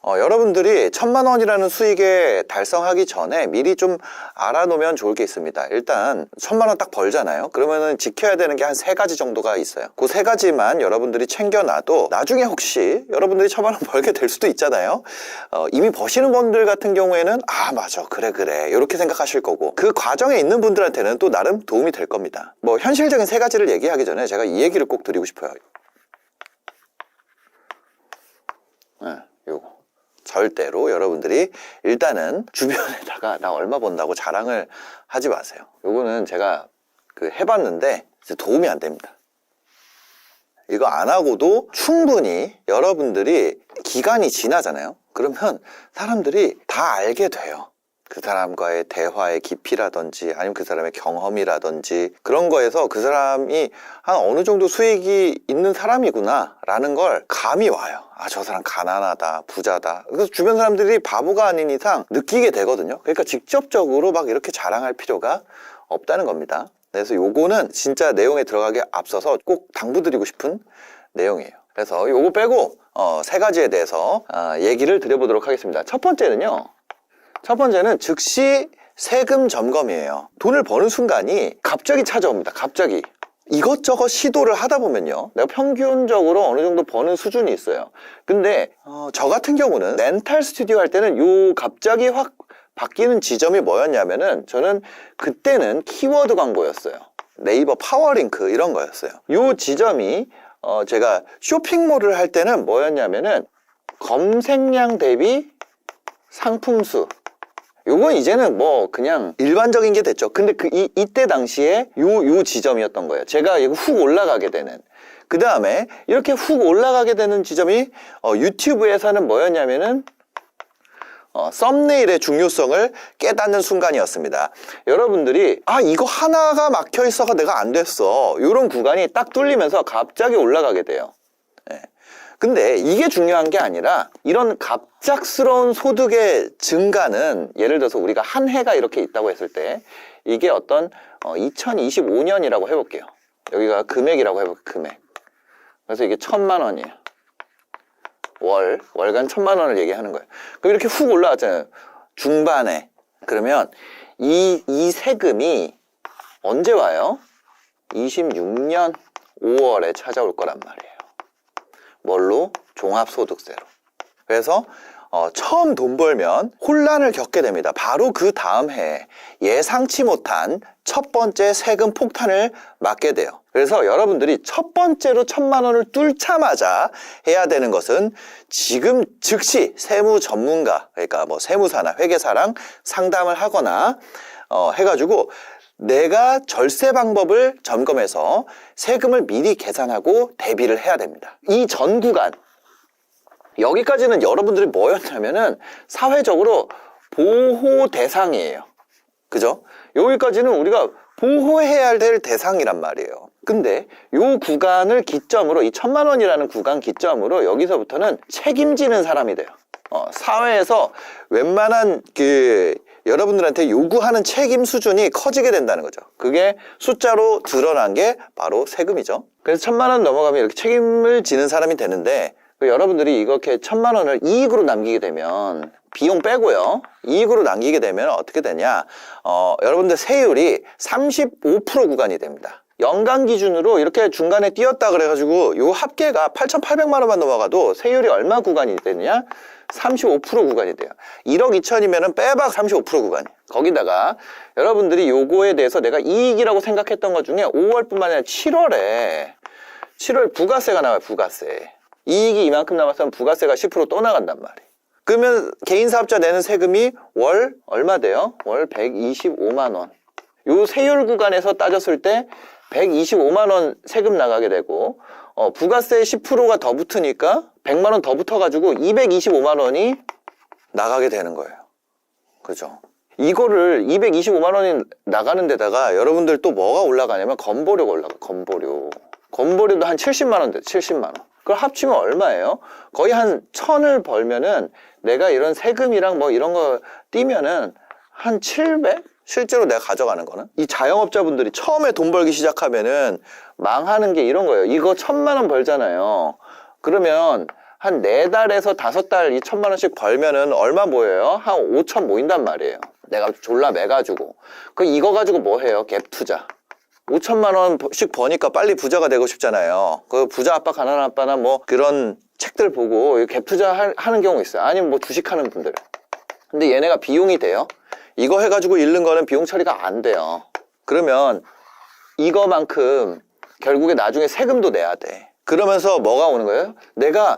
여러분들이 1000만 원이라는 수익에 달성하기 전에 미리 좀 알아놓으면 좋을 게 있습니다. 일단 1000만 원 딱 벌잖아요. 그러면은 지켜야 되는 게 한 3가지 정도가 있어요. 그 3가지만 여러분들이 챙겨놔도 나중에 혹시 여러분들이 1000만 원 벌게 될 수도 있잖아요. 이미 버시는 분들 같은 경우에는 맞아 그래 이렇게 생각하실 거고, 그 과정에 있는 분들한테는 또 나름 도움이 될 겁니다. 뭐 현실적인 3가지를 얘기하기 전에 제가 이 얘기를 꼭 드리고 싶어요. 요거 절대로 여러분들이 일단은 주변에다가 나 얼마 번다고 자랑을 하지 마세요. 요거는 제가 해봤는데 도움이 안 됩니다. 이거 안 하고도 충분히 여러분들이 기간이 지나잖아요. 그러면 사람들이 다 알게 돼요. 그 사람과의 대화의 깊이라든지 아니면 그 사람의 경험이라든지 그런 거에서 그 사람이 한 어느 정도 수익이 있는 사람이구나 라는 걸 감이 와요. 저 사람 가난하다, 부자다. 그래서 주변 사람들이 바보가 아닌 이상 느끼게 되거든요. 그러니까 직접적으로 막 이렇게 자랑할 필요가 없다는 겁니다. 그래서 요거는 진짜 내용에 들어가기 앞서서 꼭 당부드리고 싶은 내용이에요. 그래서 요거 빼고 3가지에 대해서 얘기를 드려보도록 하겠습니다. 첫 번째는 즉시 세금 점검이에요. 돈을 버는 순간이 갑자기 찾아옵니다. 갑자기. 이것저것 시도를 하다 보면요, 내가 평균적으로 어느 정도 버는 수준이 있어요. 근데 저 같은 경우는 렌탈 스튜디오 할 때는 요 갑자기 확 바뀌는 지점이 뭐였냐면은, 저는 그때는 키워드 광고였어요. 네이버 파워링크 이런 거였어요. 요 지점이 제가 쇼핑몰을 할 때는 뭐였냐면은 검색량 대비 상품수, 요건 이제는 뭐 그냥 일반적인 게 됐죠. 근데 이때 당시에 요 지점이었던 거예요. 제가 이거 훅 올라가게 되는. 그 다음에 이렇게 훅 올라가게 되는 지점이 유튜브에서는 뭐였냐면은 썸네일의 중요성을 깨닫는 순간이었습니다. 여러분들이 이거 하나가 막혀 있어서 내가 안 됐어, 이런 구간이 딱 뚫리면서 갑자기 올라가게 돼요. 근데 이게 중요한 게 아니라, 이런 갑작스러운 소득의 증가는 예를 들어서 우리가 한 해가 이렇게 있다고 했을 때, 이게 어떤 2025년이라고 해볼게요. 여기가 금액이라고 해볼게요. 금액. 그래서 이게 1000만 원이에요. 월간 1000만 원을 얘기하는 거예요. 그럼 이렇게 훅 올라왔잖아요, 중반에. 그러면 이 세금이 언제 와요? 26년 5월에 찾아올 거란 말이에요. 뭘로? 종합소득세로. 그래서 처음 돈 벌면 혼란을 겪게 됩니다. 바로 그 다음 해에 예상치 못한 첫 번째 세금 폭탄을 맞게 돼요. 그래서 여러분들이 첫 번째로 1000만 원을 뚫자마자 해야 되는 것은 지금 즉시 세무 전문가, 그러니까 뭐 세무사나 회계사랑 상담을 하거나 해가지고 내가 절세 방법을 점검해서 세금을 미리 계산하고 대비를 해야 됩니다. 이 전 구간, 여기까지는 여러분들이 뭐였냐면은 사회적으로 보호 대상이에요. 그죠? 여기까지는 우리가 보호해야 될 대상이란 말이에요. 근데 요 구간을 기점으로, 이 1000만 원이라는 구간 기점으로 여기서부터는 책임지는 사람이 돼요. 사회에서 웬만한 여러분들한테 요구하는 책임 수준이 커지게 된다는 거죠. 그게 숫자로 드러난 게 바로 세금이죠. 그래서 1000만 원 넘어가면 이렇게 책임을 지는 사람이 되는데, 여러분들이 이렇게 1000만 원을 이익으로 남기게 되면, 비용 빼고요, 이익으로 남기게 되면 어떻게 되냐, 여러분들 세율이 35% 구간이 됩니다. 연간 기준으로 이렇게 중간에 띄었다 그래가지고 요 합계가 8,800만 원만 넘어가도 세율이 얼마 구간이 되느냐? 35% 구간이 돼요. 1억 2천이면은 빼박 35% 구간이. 거기다가 여러분들이 요거에 대해서 내가 이익이라고 생각했던 것 중에 5월뿐만 아니라 7월 부가세가 나와요. 부가세. 이익이 이만큼 남았으면 부가세가 10% 또 나간단 말이에요. 그러면 개인 사업자 내는 세금이 월 얼마 돼요? 월 125만 원. 요 세율 구간에서 따졌을 때 125만 원 세금 나가게 되고, 부가세 10%가 더 붙으니까 100만 원 더 붙어가지고 225만 원이 나가게 되는 거예요. 그죠? 이거를 225만 원이 나가는 데다가 여러분들 또 뭐가 올라가냐면 건보료가 올라가. 건보료도 한 70만 원 돼. 70만 원. 그걸 합치면 얼마예요? 거의 한 1000을 벌면은 내가 이런 세금이랑 뭐 이런 거 띄면은 한 700? 실제로 내가 가져가는 거는? 이 자영업자분들이 처음에 돈 벌기 시작하면은 망하는 게 이런 거예요. 이거 1000만 원 벌잖아요. 그러면 한 4달에서 5달 이 1,000만 원씩 벌면은 얼마 모여요? 한 5천 모인단 말이에요. 내가 졸라 매가지고. 이거 가지고 뭐 해요? 갭 투자. 5천만 원씩 버니까 빨리 부자가 되고 싶잖아요. 그 부자 아빠 가난한 아빠나 뭐 그런 책들 보고 갭 투자 하는 경우 있어요. 아니면 뭐 주식하는 분들. 근데 얘네가 비용이 돼요? 이거 해가지고 잃는 거는 비용 처리가 안 돼요. 그러면 이거만큼 결국에 나중에 세금도 내야 돼. 그러면서 뭐가 오는 거예요? 내가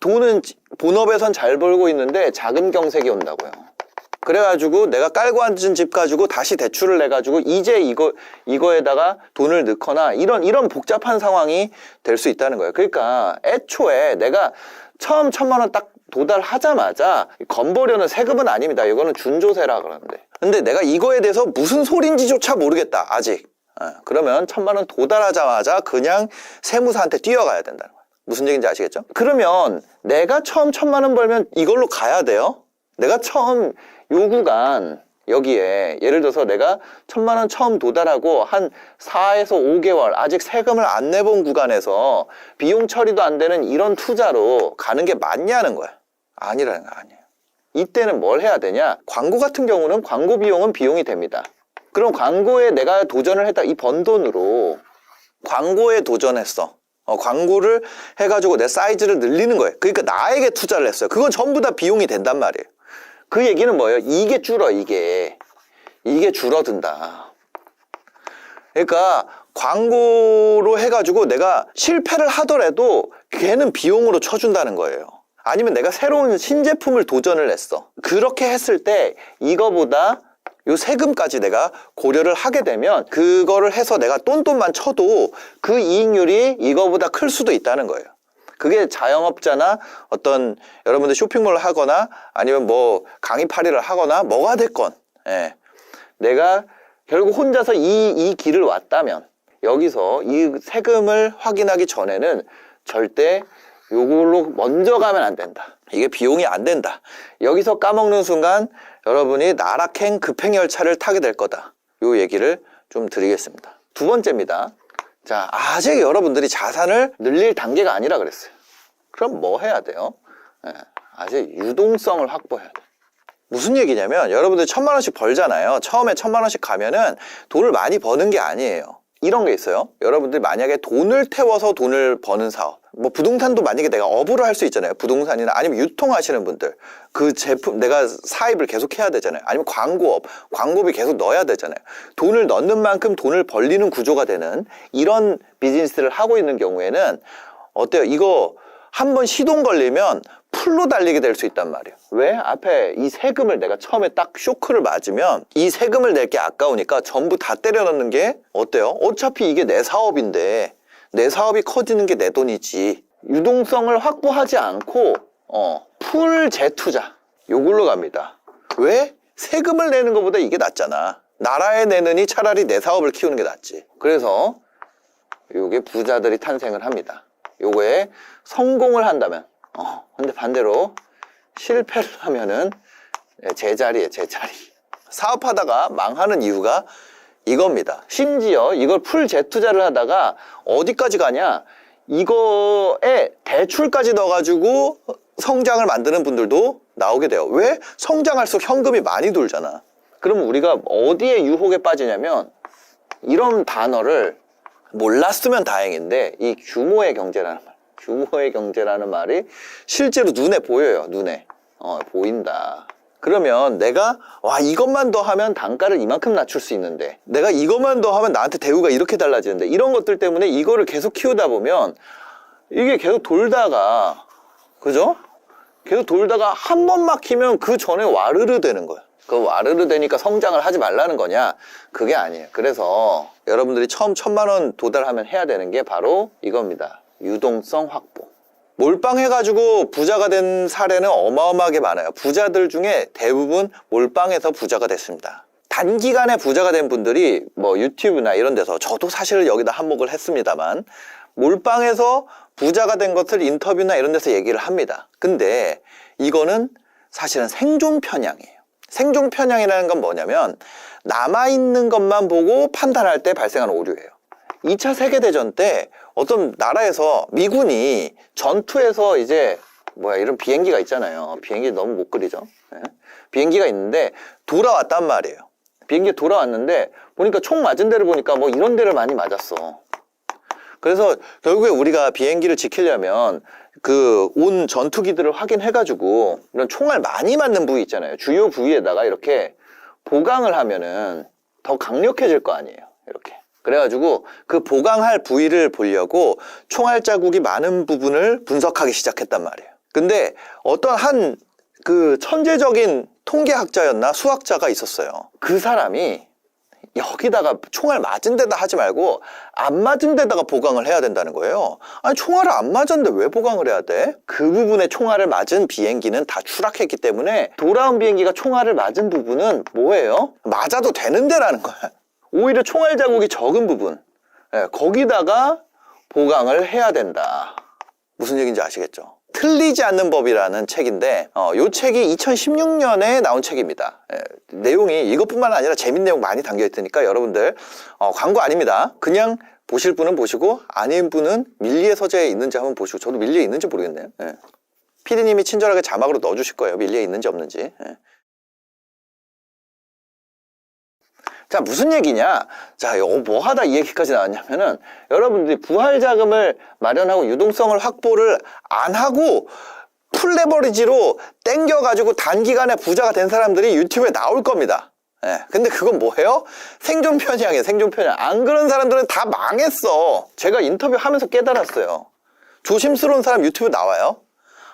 돈은 본업에선 잘 벌고 있는데 자금 경색이 온다고요. 그래가지고 내가 깔고 앉은 집 가지고 다시 대출을 내가지고 이제 이거에다가 돈을 넣거나 이런 복잡한 상황이 될 수 있다는 거예요. 그러니까 애초에 내가 처음 1,000만 원 딱 도달하자마자 건보료는 세금은 아닙니다. 이거는 준조세라 그러는데. 근데 내가 이거에 대해서 무슨 소린지조차 모르겠다. 아직. 그러면 1,000만 원 도달하자마자 그냥 세무사한테 뛰어가야 된다는 거예요. 무슨 얘기인지 아시겠죠? 그러면 내가 처음 1,000만 원 벌면 이걸로 가야 돼요? 내가 처음 요 구간 여기에 예를 들어서 내가 1,000만 원 처음 도달하고 한 4에서 5개월 아직 세금을 안 내본 구간에서 비용 처리도 안 되는 이런 투자로 가는 게 맞냐는 거야. 아니라는 거 아니에요. 이때는 뭘 해야 되냐? 광고 같은 경우는 광고 비용은 비용이 됩니다. 그럼 광고에 내가 도전을 했다. 이 번 돈으로 광고에 도전했어. 광고를 해가지고 내 사이즈를 늘리는 거예요. 그러니까 나에게 투자를 했어요. 그건 전부 다 비용이 된단 말이에요. 그 얘기는 뭐예요? 이게 이게 줄어든다. 그러니까 광고로 해가지고 내가 실패를 하더라도 걔는 비용으로 쳐준다는 거예요. 아니면 내가 새로운 신제품을 도전을 했어. 그렇게 했을 때 이거보다 요 세금까지 내가 고려를 하게 되면 그거를 해서 내가 똔똔만 쳐도 그 이익률이 이거보다 클 수도 있다는 거예요. 그게 자영업자나 어떤 여러분들 쇼핑몰을 하거나 아니면 뭐 강의팔이를 하거나 뭐가 됐건, 예. 내가 결국 혼자서 이 길을 왔다면 여기서 이 세금을 확인하기 전에는 절대 요걸로 먼저 가면 안 된다. 이게 비용이 안 된다. 여기서 까먹는 순간 여러분이 나락행 급행열차를 타게 될 거다. 요 얘기를 좀 드리겠습니다. 두 번째입니다. 자, 아직 여러분들이 자산을 늘릴 단계가 아니라 그랬어요. 그럼 뭐 해야 돼요? 아직 유동성을 확보해야 돼요. 무슨 얘기냐면 여러분들 1,000만 원씩 벌잖아요. 처음에 1,000만 원씩 가면은 돈을 많이 버는 게 아니에요. 이런 게 있어요. 여러분들 만약에 돈을 태워서 돈을 버는 사업, 뭐 부동산도 만약에 내가 업으로 할 수 있잖아요. 부동산이나 아니면 유통하시는 분들 그 제품 내가 사입을 계속 해야 되잖아요. 아니면 광고업, 광고비 계속 넣어야 되잖아요. 돈을 넣는 만큼 돈을 벌리는 구조가 되는 이런 비즈니스를 하고 있는 경우에는 어때요? 이거 한번 시동 걸리면 풀로 달리게 될 수 있단 말이에요. 왜? 앞에 이 세금을 내가 처음에 딱 쇼크를 맞으면 이 세금을 낼 게 아까우니까 전부 다 때려 넣는 게 어때요? 어차피 이게 내 사업인데 내 사업이 커지는 게 내 돈이지. 유동성을 확보하지 않고 풀 재투자 요걸로 갑니다. 왜? 세금을 내는 것보다 이게 낫잖아. 나라에 내느니 차라리 내 사업을 키우는 게 낫지. 그래서 요게 부자들이 탄생을 합니다. 요거에 성공을 한다면 근데 반대로 실패를 하면은 제자리에 제자리. 사업하다가 망하는 이유가 이겁니다. 심지어 이걸 풀 재투자를 하다가 어디까지 가냐? 이거에 대출까지 넣어가지고 성장을 만드는 분들도 나오게 돼요. 왜? 성장할수록 현금이 많이 돌잖아. 그럼 우리가 어디에 유혹에 빠지냐면 이런 단어를 몰랐으면 다행인데 이 규모의 경제라는 말, 규모의 경제라는 말이 실제로 눈에 보여요. 눈에 보인다. 그러면 내가 이것만 더 하면 단가를 이만큼 낮출 수 있는데 내가 이것만 더 하면 나한테 대우가 이렇게 달라지는데 이런 것들 때문에 이거를 계속 키우다 보면 이게 계속 돌다가 그죠? 계속 돌다가 한 번 막히면 그 전에 와르르 되는 거야. 그 와르르 되니까 성장을 하지 말라는 거냐? 그게 아니에요. 그래서 여러분들이 처음 1,000만 원 도달하면 해야 되는 게 바로 이겁니다. 유동성 확보. 몰빵해가지고 부자가 된 사례는 어마어마하게 많아요. 부자들 중에 대부분 몰빵해서 부자가 됐습니다. 단기간에 부자가 된 분들이 뭐 유튜브나 이런 데서 저도 사실 여기다 한몫을 했습니다만 몰빵해서 부자가 된 것을 인터뷰나 이런 데서 얘기를 합니다. 근데 이거는 사실은 생존 편향이에요. 생존 편향이라는 건 뭐냐면 남아있는 것만 보고 판단할 때 발생하는 오류예요. 2차 세계대전 때 어떤 나라에서 미군이 전투에서 이제 이런 비행기가 있잖아요. 비행기 너무 못 그리죠. 예. 비행기가 있는데 돌아왔단 말이에요. 비행기 돌아왔는데 보니까 총 맞은 데를 보니까 뭐 이런 데를 많이 맞았어. 그래서 결국에 우리가 비행기를 지키려면 그 온 전투기들을 확인해가지고 이런 총알 많이 맞는 부위 있잖아요. 주요 부위에다가 이렇게 보강을 하면은 더 강력해질 거 아니에요. 이렇게. 그래가지고 그 보강할 부위를 보려고 총알 자국이 많은 부분을 분석하기 시작했단 말이에요. 근데 어떤 한 그 천재적인 통계학자였나 수학자가 있었어요. 그 사람이 여기다가 총알 맞은 데다 하지 말고 안 맞은 데다가 보강을 해야 된다는 거예요. 아니 총알을 안 맞았는데 왜 보강을 해야 돼? 그 부분에 총알을 맞은 비행기는 다 추락했기 때문에 돌아온 비행기가 총알을 맞은 부분은 뭐예요? 맞아도 되는 데라는 거야. 오히려 총알 자국이 적은 부분, 거기다가 보강을 해야 된다. 무슨 얘기인지 아시겠죠? 틀리지 않는 법이라는 책인데 이 책이 2016년에 나온 책입니다. 내용이 이것뿐만 아니라 재밌는 내용 많이 담겨 있으니까 여러분들 광고 아닙니다. 그냥 보실 분은 보시고 아닌 분은 밀리의 서재에 있는지 한번 보시고, 저도 밀리에 있는지 모르겠네요. PD님이 친절하게 자막으로 넣어주실 거예요. 밀리에 있는지 없는지. 자, 무슨 얘기냐? 자, 뭐 하다 이 얘기까지 나왔냐면은 여러분들이 부활 자금을 마련하고 유동성을 확보를 안 하고 풀레버리지로 땡겨가지고 단기간에 부자가 된 사람들이 유튜브에 나올 겁니다. 근데 그건 뭐예요? 생존 편향이에요. 생존 편향. 안 그런 사람들은 다 망했어. 제가 인터뷰하면서 깨달았어요. 조심스러운 사람 유튜브 나와요?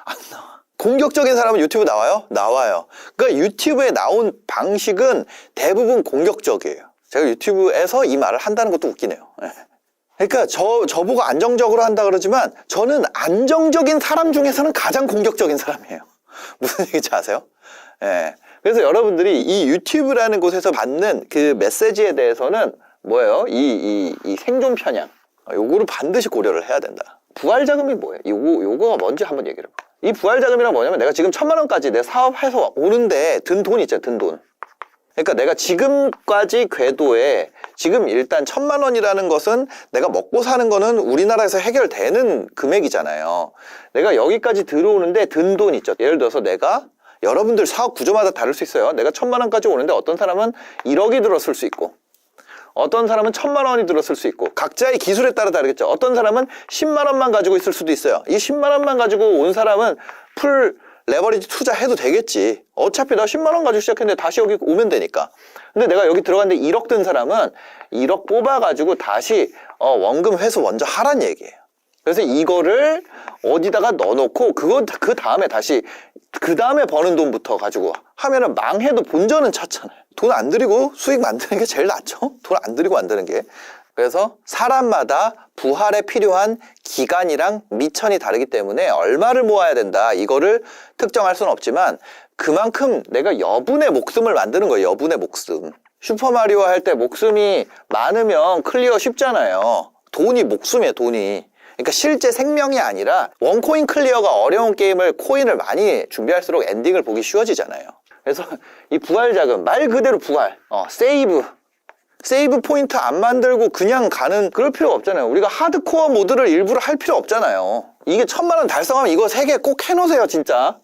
안 나와. 공격적인 사람은 유튜브 나와요? 나와요. 그러니까 유튜브에 나온 방식은 대부분 공격적이에요. 제가 유튜브에서 이 말을 한다는 것도 웃기네요. 그러니까 저보고 안정적으로 한다 그러지만 저는 안정적인 사람 중에서는 가장 공격적인 사람이에요. 무슨 얘기인지 아세요? 그래서 여러분들이 이 유튜브라는 곳에서 받는 그 메시지에 대해서는 뭐예요? 이 생존 편향. 요거를 반드시 고려를 해야 된다. 부활 자금이 뭐예요? 요거가 뭔지 한번 얘기를 해봐. 이 부활 자금이란 뭐냐면 내가 지금 1,000만 원까지 내 사업해서 오는데 든 돈 있잖아, 든 돈. 그러니까 내가 지금까지 궤도에 지금 일단 1,000만 원이라는 것은 내가 먹고 사는 거는 우리나라에서 해결되는 금액이잖아요. 내가 여기까지 들어오는데 든 돈 있죠. 예를 들어서 내가 여러분들 사업 구조마다 다를 수 있어요. 내가 1,000만 원까지 오는데 어떤 사람은 1억이 들었을 수 있고 어떤 사람은 1,000만 원이 들었을 수 있고 각자의 기술에 따라 다르겠죠. 어떤 사람은 10만 원만 가지고 있을 수도 있어요. 이 10만 원만 가지고 온 사람은 풀 레버리지 투자해도 되겠지. 어차피 나 10만 원 가지고 시작했는데 다시 여기 오면 되니까. 근데 내가 여기 들어갔는데 1억 든 사람은 1억 뽑아가지고 다시 원금 회수 먼저 하란 얘기예요. 그래서 이거를 어디다가 넣어놓고 그 다음에 다시 그 다음에 버는 돈부터 가지고 하면은 망해도 본전은 찼잖아요. 돈 안 들이고 수익 만드는 게 제일 낫죠. 돈 안 들이고 만드는 게. 그래서 사람마다 부활에 필요한 기간이랑 미천이 다르기 때문에 얼마를 모아야 된다, 이거를 특정할 수는 없지만 그만큼 내가 여분의 목숨을 만드는 거예요. 여분의 목숨. 슈퍼마리오 할 때 목숨이 많으면 클리어 쉽잖아요. 돈이 목숨이에요, 돈이. 그러니까 실제 생명이 아니라 원코인 클리어가 어려운 게임을 코인을 많이 준비할수록 엔딩을 보기 쉬워지잖아요. 그래서 이 부활 자금, 말 그대로 부활, 세이브 포인트 안 만들고 그냥 가는 그럴 필요가 없잖아요. 우리가 하드코어 모드를 일부러 할 필요 없잖아요. 이게 1,000만 원 달성하면 이거 3개 꼭 해놓으세요, 진짜.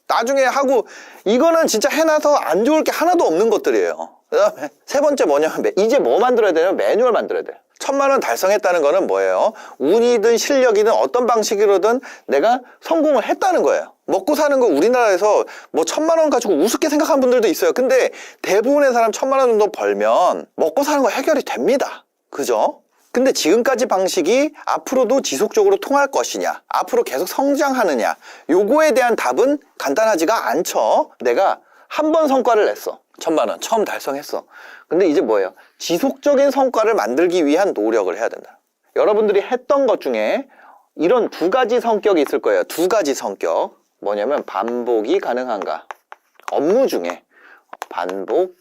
나중에 하고 이거는 진짜 해놔서 안 좋을 게 하나도 없는 것들이에요. 그 다음에 세 번째 뭐냐면 이제 뭐 만들어야 되냐면 매뉴얼 만들어야 돼요. 1,000만 원 달성했다는 거는 뭐예요? 운이든 실력이든 어떤 방식으로든 내가 성공을 했다는 거예요. 먹고 사는 거 우리나라에서 뭐 1,000만 원 가지고 우습게 생각하는 분들도 있어요. 근데 대부분의 사람 1,000만 원 정도 벌면 먹고 사는 거 해결이 됩니다. 그죠? 근데 지금까지 방식이 앞으로도 지속적으로 통할 것이냐, 앞으로 계속 성장하느냐, 요거에 대한 답은 간단하지가 않죠. 내가 한 번 성과를 냈어. 1,000만 원 처음 달성했어. 근데 이제 뭐예요? 지속적인 성과를 만들기 위한 노력을 해야 된다. 여러분들이 했던 것 중에 이런 2가지 성격이 있을 거예요. 2가지 성격. 뭐냐면 반복이 가능한가. 업무 중에 반복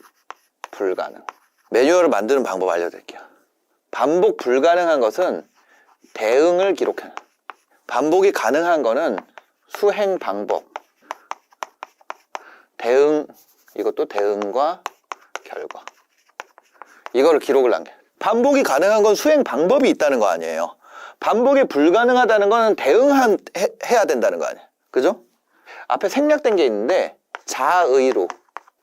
불가능. 매뉴얼을 만드는 방법 알려드릴게요. 반복 불가능한 것은 대응을 기록해. 반복이 가능한 거는 수행 방법. 대응, 이것도 대응과 결과. 이거를 기록을 남겨. 반복이 가능한 건 수행 방법이 있다는 거 아니에요. 반복이 불가능하다는 건 해야 된다는 거 아니야. 그죠? 앞에 생략된 게 있는데 자의로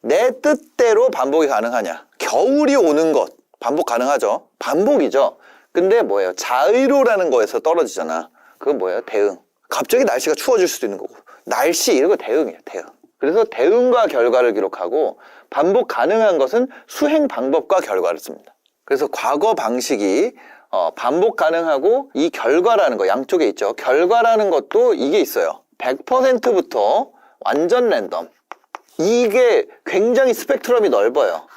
내 뜻대로 반복이 가능하냐. 겨울이 오는 것 반복 가능하죠. 반복이죠. 근데 뭐예요? 자의로라는 거에서 떨어지잖아. 그건 뭐예요? 대응. 갑자기 날씨가 추워질 수도 있는 거고. 날씨 이런 거 대응이에요. 대응. 그래서 대응과 결과를 기록하고 반복 가능한 것은 수행 방법과 결과를 씁니다. 그래서 과거 방식이 반복 가능하고 이 결과라는 거 양쪽에 있죠. 결과라는 것도 이게 있어요. 100%부터 완전 랜덤. 이게 굉장히 스펙트럼이 넓어요.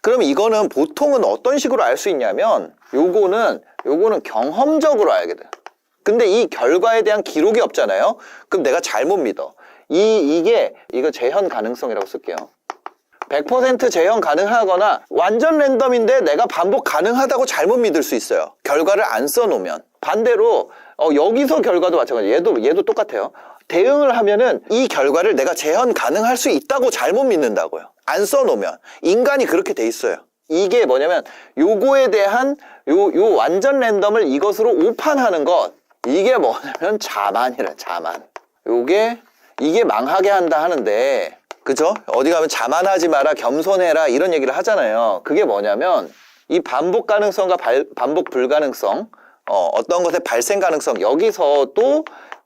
그럼 이거는 보통은 어떤 식으로 알 수 있냐면 요거는 경험적으로 알게 돼요. 근데 이 결과에 대한 기록이 없잖아요. 그럼 내가 잘못 믿어. 이거 재현 가능성이라고 쓸게요. 100% 재현 가능하거나 완전 랜덤인데 내가 반복 가능하다고 잘못 믿을 수 있어요. 결과를 안 써놓으면. 반대로 여기서 결과도 마찬가지예요. 얘도 똑같아요. 대응을 하면은 이 결과를 내가 재현 가능할 수 있다고 잘못 믿는다고요. 안 써놓으면. 인간이 그렇게 돼 있어요. 이게 뭐냐면 요거에 대한 요 완전 랜덤을 이것으로 오판하는 것. 이게 뭐냐면 자만이래. 자만. 이게 망하게 한다 하는데, 그죠? 어디 가면 자만하지 마라, 겸손해라 이런 얘기를 하잖아요. 그게 뭐냐면 이 반복 가능성과 반복 불가능성, 어떤 것의 발생 가능성, 여기서 또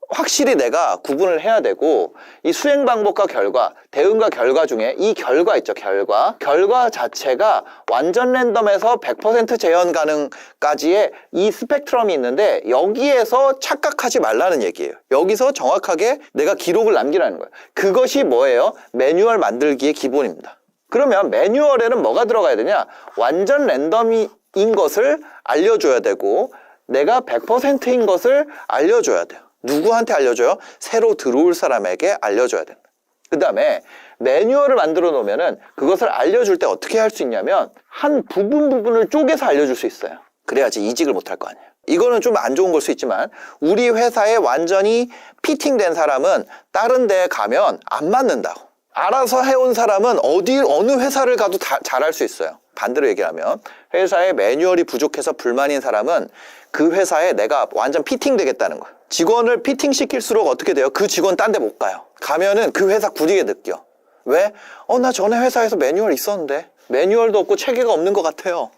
확실히 내가 구분을 해야 되고, 이 수행 방법과 결과, 대응과 결과 중에 이 결과 있죠. 결과 자체가 완전 랜덤에서 100% 재현 가능까지의 이 스펙트럼이 있는데 여기에서 착각하지 말라는 얘기예요. 여기서 정확하게 내가 기록을 남기라는 거예요. 그것이 뭐예요? 매뉴얼 만들기의 기본입니다. 그러면 매뉴얼에는 뭐가 들어가야 되냐? 완전 랜덤인 것을 알려줘야 되고 내가 100%인 것을 알려줘야 돼요. 누구한테 알려줘요? 새로 들어올 사람에게 알려줘야 된다. 그 다음에 매뉴얼을 만들어 놓으면은 그것을 알려줄 때 어떻게 할 수 있냐면 한 부분을 쪼개서 알려줄 수 있어요. 그래야지 이직을 못할 거 아니에요. 이거는 좀 안 좋은 걸 수 있지만 우리 회사에 완전히 피팅된 사람은 다른 데 가면 안 맞는다고. 알아서 해온 사람은 어느 회사를 가도 잘할 수 있어요. 반대로 얘기하면 회사에 매뉴얼이 부족해서 불만인 사람은 그 회사에 내가 완전 피팅되겠다는 거예요. 직원을 피팅시킬수록 어떻게 돼요? 그 직원 딴 데 못 가요. 가면은 그 회사 구리게 느껴. 왜? 나 전에 회사에서 매뉴얼 있었는데 매뉴얼도 없고 체계가 없는 것 같아요.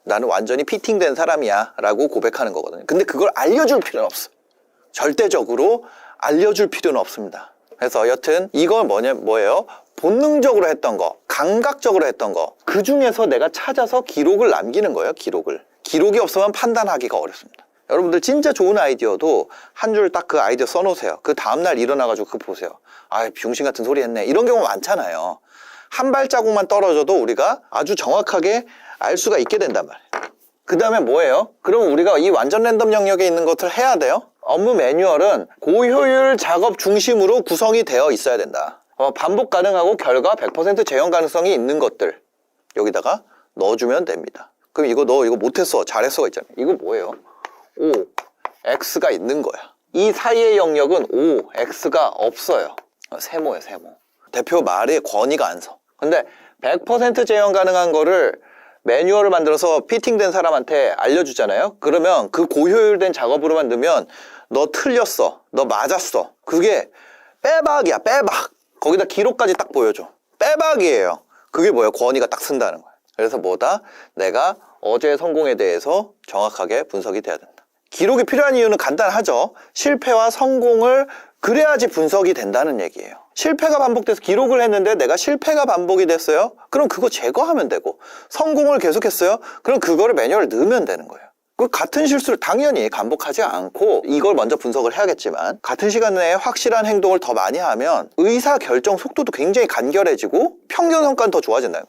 나는 완전히 피팅된 사람이야 라고 고백하는 거거든요. 근데 그걸 알려줄 필요는 없어. 절대적으로 알려줄 필요는 없습니다. 그래서 여튼 이건 뭐예요? 본능적으로 했던 거, 감각적으로 했던 거, 그 중에서 내가 찾아서 기록을 남기는 거예요. 기록이 없으면 판단하기가 어렵습니다. 여러분들 진짜 좋은 아이디어도 한 줄 딱 그 아이디어 써놓으세요. 그 다음날 일어나가지고 그거 보세요. 병신 같은 소리 했네. 이런 경우 많잖아요. 한 발자국만 떨어져도 우리가 아주 정확하게 알 수가 있게 된단 말이에요. 그 다음에 뭐예요? 그럼 우리가 이 완전 랜덤 영역에 있는 것을 해야 돼요. 업무 매뉴얼은 고효율 작업 중심으로 구성이 되어 있어야 된다. 반복 가능하고 결과 100% 재현 가능성이 있는 것들 여기다가 넣어주면 됩니다. 그럼 너 이거 못했어, 잘했어가 있잖아요. 이거 뭐예요? O, X가 있는 거야. 이 사이의 영역은 O, X가 없어요. 세모예요, 세모. 대표 말에 권위가 안 서. 근데 100% 재현 가능한 거를 매뉴얼을 만들어서 피팅된 사람한테 알려주잖아요. 그러면 그 고효율된 작업으로만 넣으면 너 틀렸어, 너 맞았어. 그게 빼박이야, 빼박. 거기다 기록까지 딱 보여줘. 빼박이에요. 그게 뭐예요? 권위가 딱 쓴다는 거예요. 그래서 뭐다? 내가 어제의 성공에 대해서 정확하게 분석이 돼야 된다. 기록이 필요한 이유는 간단하죠. 실패와 성공을 그래야지 분석이 된다는 얘기예요. 실패가 반복돼서 기록을 했는데 내가 실패가 반복이 됐어요? 그럼 그거 제거하면 되고, 성공을 계속했어요? 그럼 그거를 매뉴얼에 넣으면 되는 거예요. 그 같은 실수를 당연히 반복하지 않고 이걸 먼저 분석을 해야겠지만 같은 시간 내에 확실한 행동을 더 많이 하면 의사결정 속도도 굉장히 간결해지고 평균 성과는 더 좋아진다.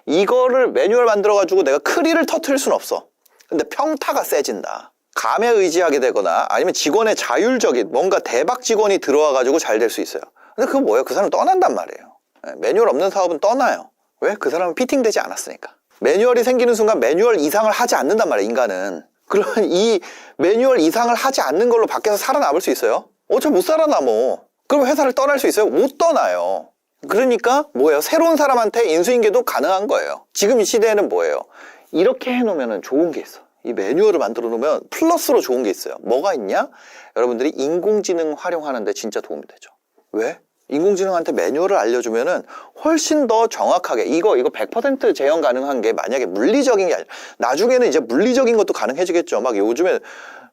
이거를 매뉴얼 만들어가지고 내가 크리를 터트릴 수는 없어. 근데 평타가 세진다. 감에 의지하게 되거나 아니면 직원의 자율적인 뭔가 대박 직원이 들어와가지고 잘 될 수 있어요. 근데 그거 뭐예요? 그 사람 떠난단 말이에요. 매뉴얼 없는 사업은 떠나요. 왜? 그 사람은 피팅되지 않았으니까. 매뉴얼이 생기는 순간 매뉴얼 이상을 하지 않는단 말이에요, 인간은. 그러면 이 매뉴얼 이상을 하지 않는 걸로 밖에서 살아남을 수 있어요? 어차피 못 살아남어. 그럼 회사를 떠날 수 있어요? 못 떠나요. 그러니까 뭐예요? 새로운 사람한테 인수인계도 가능한 거예요. 지금 이 시대에는 뭐예요? 이렇게 해놓으면 좋은 게 있어. 이 매뉴얼을 만들어 놓으면 플러스로 좋은 게 있어요. 뭐가 있냐? 여러분들이 인공지능 활용하는데 진짜 도움이 되죠. 왜? 인공지능한테 매뉴얼을 알려주면은 훨씬 더 정확하게 이거 100% 재현 가능한 게 만약에 물리적인 게 아니라 나중에는 이제 물리적인 것도 가능해지겠죠. 막 요즘에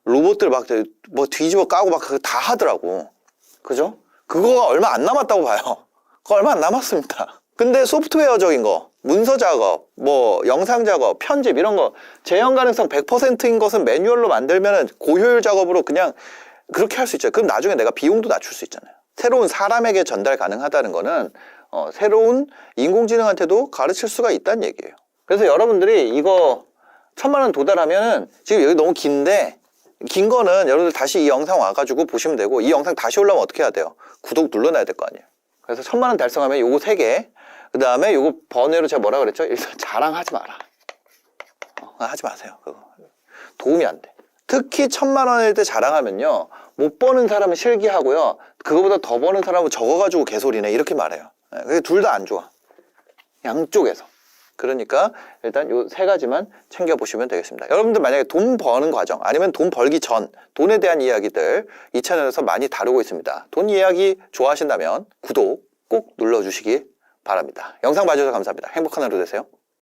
로봇들 막 뭐 뒤집어 까고 막 다 하더라고. 그죠? 그거가 얼마 안 남았다고 봐요. 그거 얼마 안 남았습니다. 근데 소프트웨어적인 거, 문서 작업, 뭐 영상 작업, 편집 이런 거 재현 가능성 100%인 것은 매뉴얼로 만들면은 고효율 작업으로 그냥 그렇게 할 수 있죠. 그럼 나중에 내가 비용도 낮출 수 있잖아요. 새로운 사람에게 전달 가능하다는 거는 새로운 인공지능한테도 가르칠 수가 있다는 얘기예요. 그래서 여러분들이 이거 1000만 원 도달하면은 지금 여기 너무 긴데 긴 거는 여러분들 다시 이 영상 와가지고 보시면 되고 이 영상 다시 올라오면 어떻게 해야 돼요? 구독 눌러놔야 될 거 아니에요. 그래서 1000만 원 달성하면 요거 3개 그 다음에 요거 번외로 제가 뭐라 그랬죠? 일단 자랑하지 마라. 하지 마세요. 그거 도움이 안 돼. 특히 1000만 원일 때 자랑하면요 못 버는 사람은 실기하고요 그거보다 더 버는 사람은 적어가지고 개소리네 이렇게 말해요. 둘 다 안 좋아. 양쪽에서. 그러니까 일단 요 3가지만 챙겨보시면 되겠습니다. 여러분들 만약에 돈 버는 과정 아니면 돈 벌기 전 돈에 대한 이야기들 이 채널에서 많이 다루고 있습니다. 돈 이야기 좋아하신다면 구독 꼭 눌러주시기 바랍니다. 영상 봐주셔서 감사합니다. 행복한 하루 되세요.